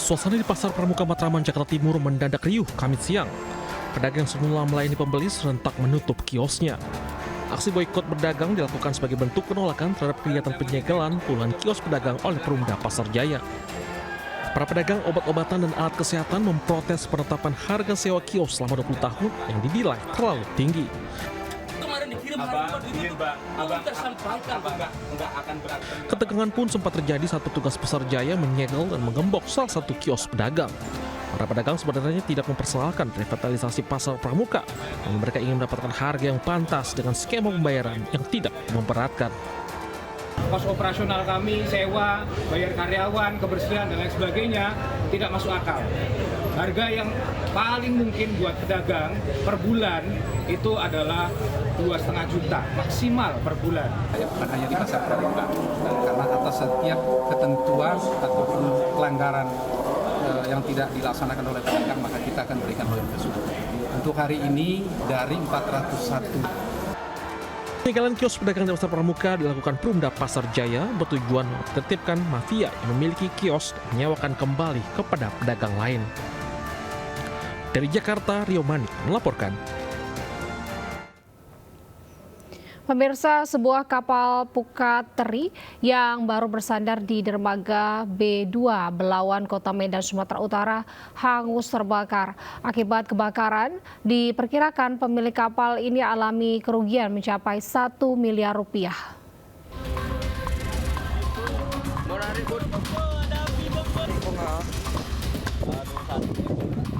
Suasana di Pasar Pramuka Matraman, Jakarta Timur mendadak riuh Kamis siang. Pedagang yang semula melayani pembeli serentak menutup kiosnya. Aksi boikot berdagang dilakukan sebagai bentuk penolakan terhadap kegiatan penyegelan puluhan kios pedagang oleh Perumda Pasar Jaya. Para pedagang obat-obatan dan alat kesehatan memprotes penetapan harga sewa kios selama 20 tahun yang dinilai terlalu tinggi. Ketegangan pun sempat terjadi saat petugas Pasar Jaya menyegel dan menggembok salah satu kios pedagang. Para pedagang sebenarnya tidak mempersoalkan revitalisasi pasar pramuka, namun mereka ingin mendapatkan harga yang pantas dengan skema pembayaran yang tidak memberatkan. Kos operasional kami, sewa, bayar karyawan, kebersihan, dan lain sebagainya tidak masuk akal. Harga yang paling mungkin buat pedagang per bulan itu adalah 2,5 juta maksimal per bulan. Bukan hanya di pasar pramuka, karena atas setiap ketentuan ataupun pelanggaran yang tidak dilaksanakan oleh pedagang, maka kita akan berikan poin tersebut. Untuk hari ini dari 401. Penyegelan kios pedagang di Pasar Pramuka dilakukan Perumda Pasar Jaya bertujuan menertibkan mafia yang memiliki kios dan menyewakan kembali kepada pedagang lain. Dari Jakarta, Rio Manik melaporkan. Pemirsa, sebuah kapal Puka Teri yang baru bersandar di dermaga B2 Belawan, Kota Medan, Sumatera Utara hangus terbakar. Akibat kebakaran, diperkirakan pemilik kapal ini alami kerugian mencapai 1 miliar rupiah.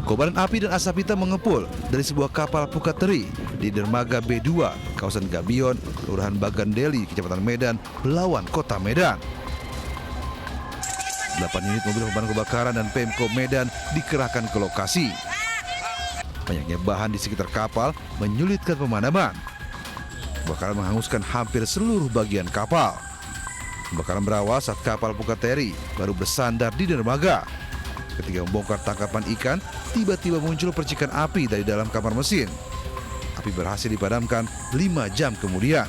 Kobaran api dan asap hitam mengepul dari sebuah kapal Puka Teri di dermaga B2, kawasan Gabion, Kelurahan Bagandeli, Kecamatan Medan, Belawan, Kota Medan. 8 unit mobil pemadam kebakaran dan Pemko Medan dikerahkan ke lokasi. Banyaknya bahan di sekitar kapal menyulitkan pemadaman. Kebakaran menghanguskan hampir seluruh bagian kapal. Kebakaran berawal saat kapal Puka Teri baru bersandar di dermaga. Ketika membongkar tangkapan ikan, tiba-tiba muncul percikan api dari dalam kamar mesin. Api berhasil dipadamkan 5 jam kemudian.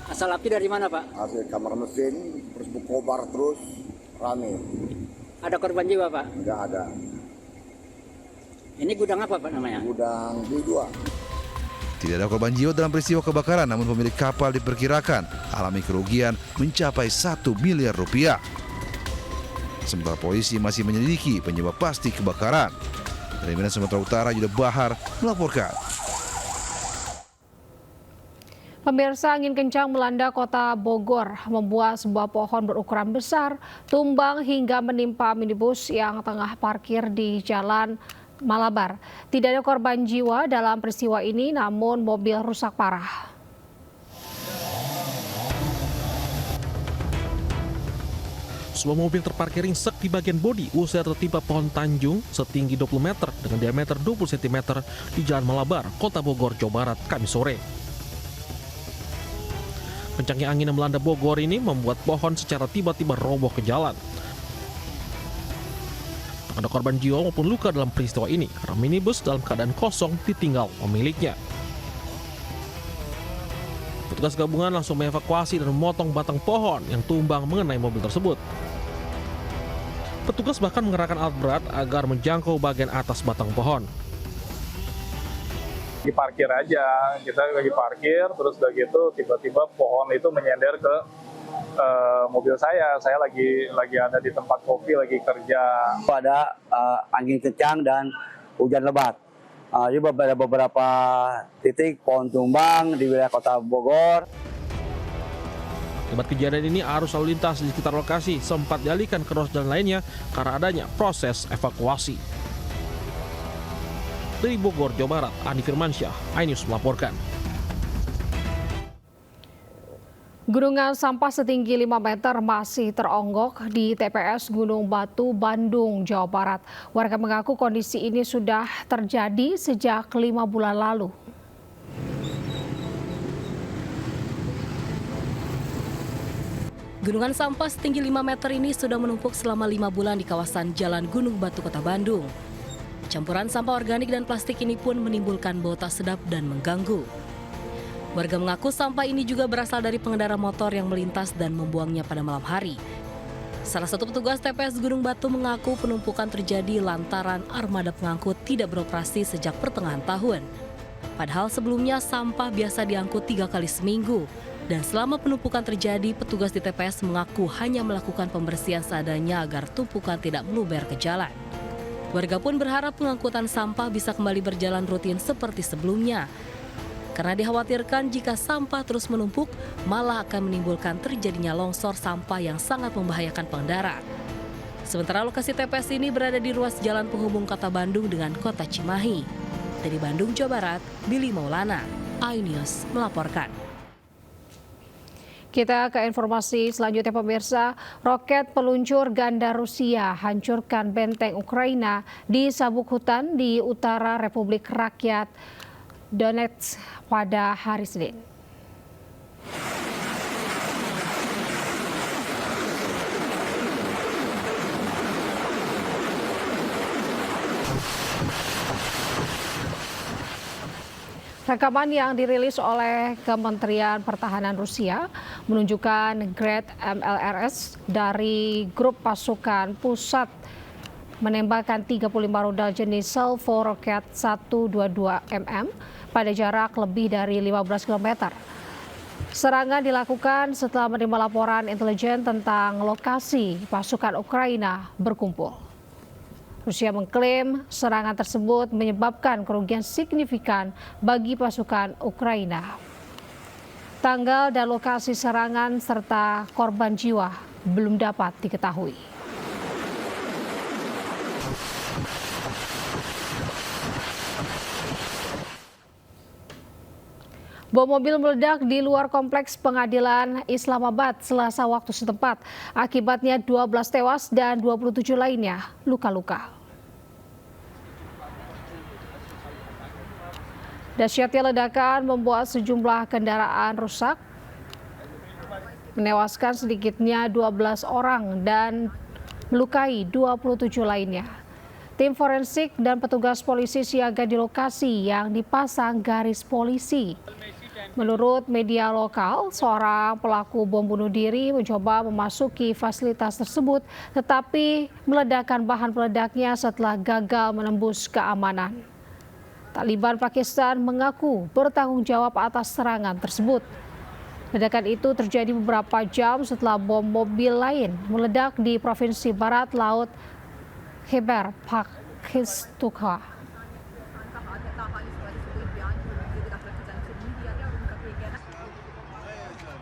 Asal api dari mana, Pak? Hasil kamar mesin, terus berkobar terus, rame. Ada korban jiwa, Pak? Enggak ada. Ini gudang apa, Pak, namanya? Gudang B2. Tidak ada korban jiwa dalam peristiwa kebakaran, namun pemilik kapal diperkirakan alami kerugian mencapai 1 miliar rupiah. Sementara polisi masih menyelidiki penyebab pasti kebakaran. Dari Medan, Sumatera Utara, Yuda Bahar melaporkan. Pemirsa, angin kencang melanda kota Bogor, membuat sebuah pohon berukuran besar tumbang hingga menimpa minibus yang tengah parkir di Jalan Malabar. Tidak ada korban jiwa dalam peristiwa ini, namun mobil rusak parah. Sebuah mobil terparkir ringsek di bagian bodi usai tertimpa pohon Tanjung setinggi 20 meter dengan diameter 20 cm di Jalan Malabar, Kota Bogor, Jawa Barat, Kamis sore. Kencangnya angin yang melanda Bogor ini membuat pohon secara tiba-tiba roboh ke jalan. Tak ada korban jiwa maupun luka dalam peristiwa ini karena minibus dalam keadaan kosong ditinggal pemiliknya. Petugas gabungan langsung mengevakuasi dan memotong batang pohon yang tumbang mengenai mobil tersebut. Petugas bahkan mengerahkan alat berat agar menjangkau bagian atas batang pohon. Di parkir aja, kita lagi parkir, terus udah gitu tiba-tiba pohon itu menyender ke mobil saya. Saya lagi ada di tempat kopi, lagi kerja. Ada angin kencang dan hujan lebat. Jadi ada beberapa titik pohon tumbang di wilayah Kota Bogor. Akibat kejadian ini, arus lalu lintas di sekitar lokasi sempat dialihkan ke ruas jalan lainnya karena adanya proses evakuasi. Dari Bogor, Jawa Barat, Andi Firmansyah, iNews melaporkan. Gunungan sampah setinggi 5 meter masih teronggok di TPS Gunung Batu, Bandung, Jawa Barat. Warga mengaku kondisi ini sudah terjadi sejak 5 bulan lalu. Gunungan sampah setinggi 5 meter ini sudah menumpuk selama 5 bulan di kawasan Jalan Gunung Batu, Kota Bandung. Campuran sampah organik dan plastik ini pun menimbulkan bau tak sedap dan mengganggu. Warga mengaku sampah ini juga berasal dari pengendara motor yang melintas dan membuangnya pada malam hari. Salah satu petugas TPS Gunung Batu mengaku penumpukan terjadi lantaran armada pengangkut tidak beroperasi sejak pertengahan tahun. Padahal sebelumnya sampah biasa diangkut 3 kali seminggu. Dan selama penumpukan terjadi, petugas di TPS mengaku hanya melakukan pembersihan seadanya agar tumpukan tidak meluber ke jalan. Warga pun berharap pengangkutan sampah bisa kembali berjalan rutin seperti sebelumnya. Karena dikhawatirkan jika sampah terus menumpuk, malah akan menimbulkan terjadinya longsor sampah yang sangat membahayakan pengendara. Sementara lokasi TPS ini berada di ruas jalan penghubung kota Bandung dengan kota Cimahi. Dari Bandung, Jawa Barat, Billy Maulana, iNews melaporkan. Kita ke informasi selanjutnya pemirsa, roket peluncur ganda Rusia hancurkan benteng Ukraina di sabuk hutan di utara Republik Rakyat Donetsk pada hari Senin. Rekaman yang dirilis oleh Kementerian Pertahanan Rusia menunjukkan Grad MLRS dari grup pasukan pusat menembakkan 35 rudal jenis Salvo roket 122 mm pada jarak lebih dari 15 km. Serangan dilakukan setelah menerima laporan intelijen tentang lokasi pasukan Ukraina berkumpul. Rusia mengklaim serangan tersebut menyebabkan kerugian signifikan bagi pasukan Ukraina. Tanggal dan lokasi serangan serta korban jiwa belum dapat diketahui. Bom mobil meledak di luar kompleks pengadilan Islamabad Selasa waktu setempat. Akibatnya 12 tewas dan 27 lainnya luka-luka. Dahsyatnya ledakan membuat sejumlah kendaraan rusak, menewaskan sedikitnya 12 orang dan melukai 27 lainnya. Tim forensik dan petugas polisi siaga di lokasi yang dipasang garis polisi. Menurut media lokal, seorang pelaku bom bunuh diri mencoba memasuki fasilitas tersebut, tetapi meledakkan bahan peledaknya setelah gagal menembus keamanan. Taliban Pakistan mengaku bertanggung jawab atas serangan tersebut. Ledakan itu terjadi beberapa jam setelah bom mobil lain meledak di Provinsi Barat Laut Khyber Pakhtunkhwa.